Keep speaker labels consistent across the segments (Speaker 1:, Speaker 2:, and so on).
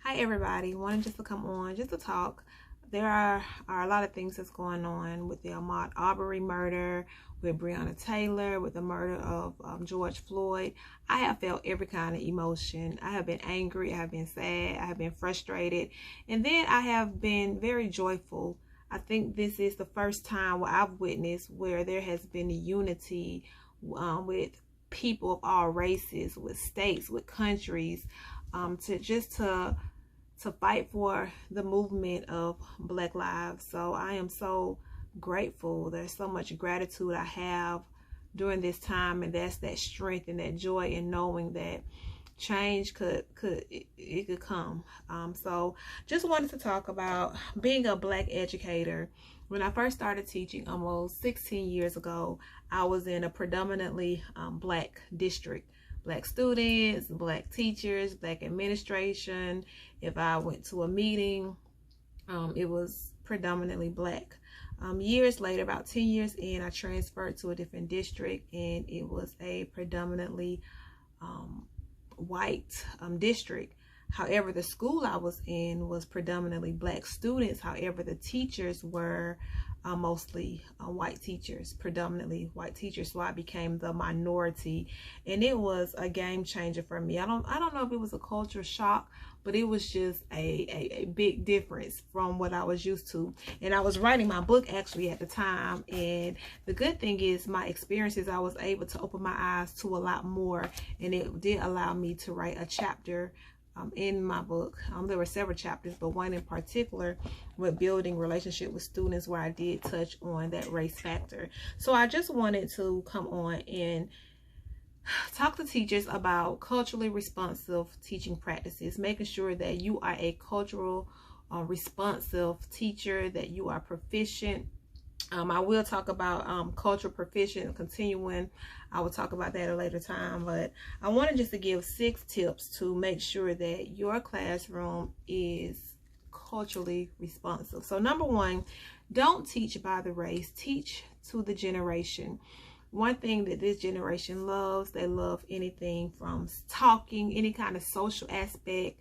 Speaker 1: Hi everybody, wanted just to come on just to talk. There are a lot of things that's going on with the Ahmaud Arbery murder, with Breonna Taylor, with the murder of George Floyd. I have felt every kind of emotion. I have been angry, I have been sad, I have been frustrated, and then I have been very joyful. I think this is the first time where I've witnessed where there has been a unity with people of all races, with states, with countries, to fight for the movement of Black lives. So I am so grateful. There's so much gratitude I have during this time, and that's that strength and that joy in knowing that change could come. So just wanted to talk about being a Black educator. When I first started teaching almost 16 years ago, I was in a predominantly Black district. Black students, Black teachers, Black administration. If I went to a meeting, it was predominantly Black. Years later, about 10 years in, I transferred to a different district, and it was a predominantly white district. However, the school I was in was predominantly Black students. However, the teachers were mostly white teachers, predominantly white teachers. So I became the minority, and it was a game changer for me. I don't know if it was a culture shock, but it was just a big difference from what I was used to. And I was writing my book actually at the time, and the good thing is my experiences, I was able to open my eyes to a lot more, and it did allow me to write a chapter in my book. There were several chapters, but one in particular with building relationship with students, where I did touch on that race factor. So I just wanted to come on and talk to teachers about culturally responsive teaching practices, making sure that you are a cultural responsive teacher, that you are proficient. I will talk about cultural proficient continuing. I will talk about that at a later time, but I wanted just to give 6 tips to make sure that your classroom is culturally responsive. So number 1, don't teach by the race, teach to the generation. One thing that this generation loves, they love anything from talking, any kind of social aspect.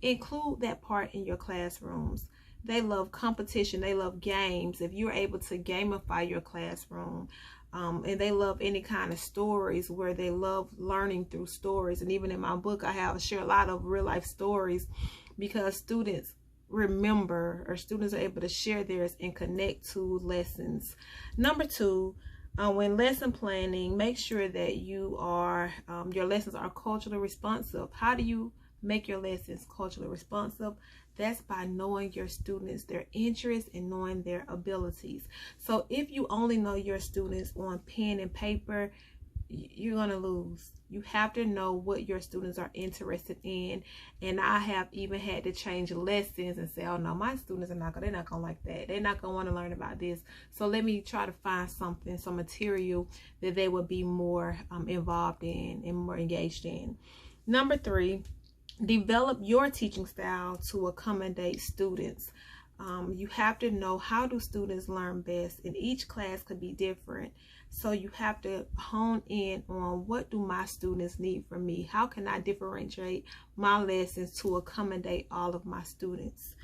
Speaker 1: Include that part in your classrooms. They love competition. They love games. If you're able to gamify your classroom, and they love any kind of stories, where they love learning through stories. And even in my book, I share a lot of real life stories, because students remember, or students are able to share theirs and connect to lessons. Number 2, when lesson planning, make sure that you are your lessons are culturally responsive. How do you make your lessons culturally responsive? That's by knowing your students, their interests, and knowing their abilities. So if you only know your students on pen and paper, you're gonna lose. You have to know what your students are interested in. And I have even had to change lessons and say, oh no, my students are they're not gonna like that. They're not gonna want to learn about this. So let me try to find something, some material that they would be more involved in and more engaged in. Number 3, develop your teaching style to accommodate students. You have to know, how do students learn best, and each class could be different. So you have to hone in on, what do my students need from me? How can I differentiate my lessons to accommodate all of my students?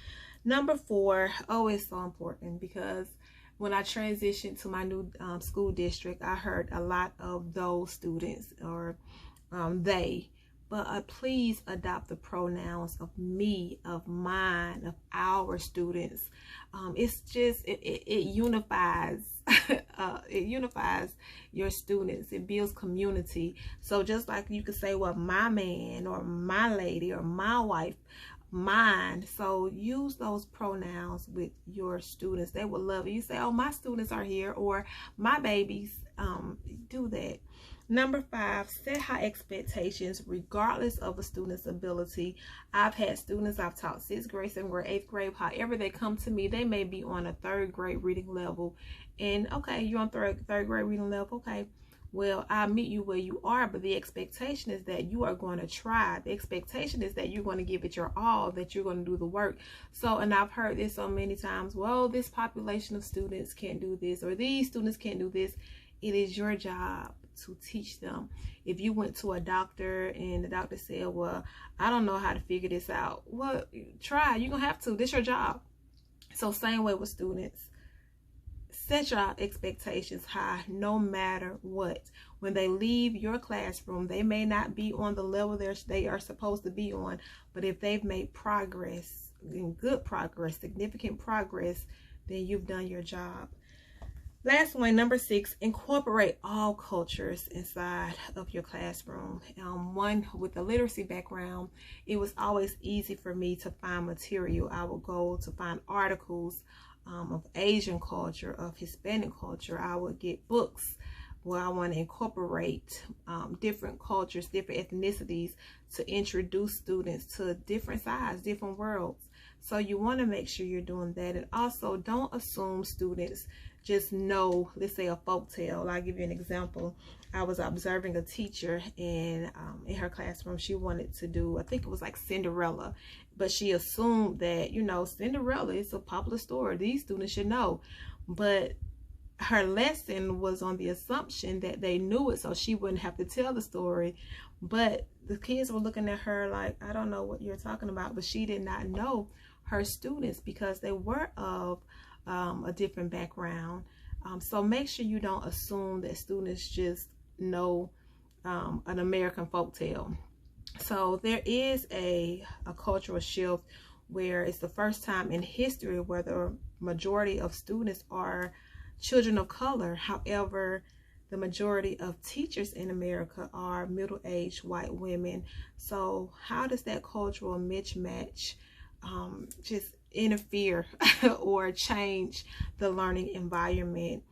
Speaker 1: Number 4, oh, it's so important, because when I transitioned to my new school district, I heard a lot of those students, or they. But please adopt the pronouns of me, of mine, of our students. It's just, it unifies, it unifies your students. It builds community. So just like you could say, well, my man, or my lady, or my wife, mine. So use those pronouns with your students. They will love it. You say, oh, my students are here, or my babies. Do that. Number 5, set high expectations regardless of a student's ability. I've had students I've taught 6th grade, 7th grade, 8th grade. However they come to me, they may be on a 3rd grade reading level. And okay, you're on third grade reading level. Okay, well, I'll meet you where you are, but the expectation is that you are going to try. The expectation is that you're going to give it your all, that you're going to do the work. So, and I've heard this so many times, well, this population of students can't do this, or these students can't do this. It is your job. to teach them. If you went to a doctor and the doctor said, well, I don't know how to figure this out, well, try. You're gonna have to. This is your job. So same way with students. Set your expectations high no matter what. When they leave your classroom, they may not be on the level they are supposed to be on, but if they've made progress, and good progress, significant progress, then you've done your job. Last one, number 6, incorporate all cultures inside of your classroom. One with a literacy background, it was always easy for me to find material. I would go to find articles of Asian culture, of Hispanic culture. I would get books where I want to incorporate different cultures, different ethnicities, to introduce students to different sides, different worlds. So you want to make sure you're doing that. And also, don't assume students just know, let's say, a folk tale. I'll give you an example. I was observing a teacher, and in her classroom, she wanted to do, I think it was like Cinderella, but she assumed that, you know, Cinderella is a popular story, these students should know. But her lesson was on the assumption that they knew it, so she wouldn't have to tell the story. But the kids were looking at her like, I don't know what you're talking about. But she did not know her students because they were of a different background. So make sure you don't assume that students just know an American folktale. So there is a cultural shift where it's the first time in history where the majority of students are children of color. However, the majority of teachers in America are middle-aged white women. So how does that cultural mismatch just interfere or change the learning environment?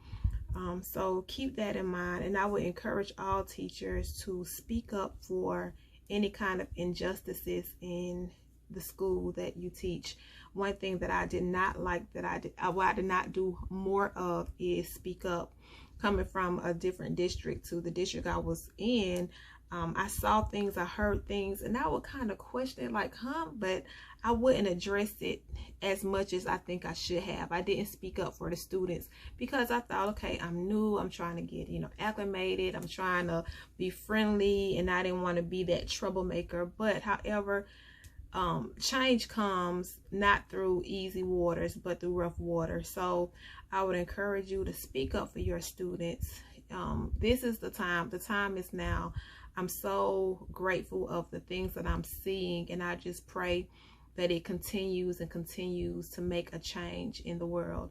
Speaker 1: So keep that in mind, and I would encourage all teachers to speak up for any kind of injustices in the school that you teach. One thing that I did not like, I did not do more of, is speak up. Coming from a different district to the district I was in, I saw things, I heard things, and I would kind of question it like, but I wouldn't address it as much as I think I should have. I didn't speak up for the students because I thought, okay, I'm new, I'm trying to get, acclimated, I'm trying to be friendly, and I didn't want to be that troublemaker. But however, change comes not through easy waters, but through rough water. So I would encourage you to speak up for your students. This is the time is now. I'm so grateful of the things that I'm seeing, and I just pray that it continues and continues to make a change in the world.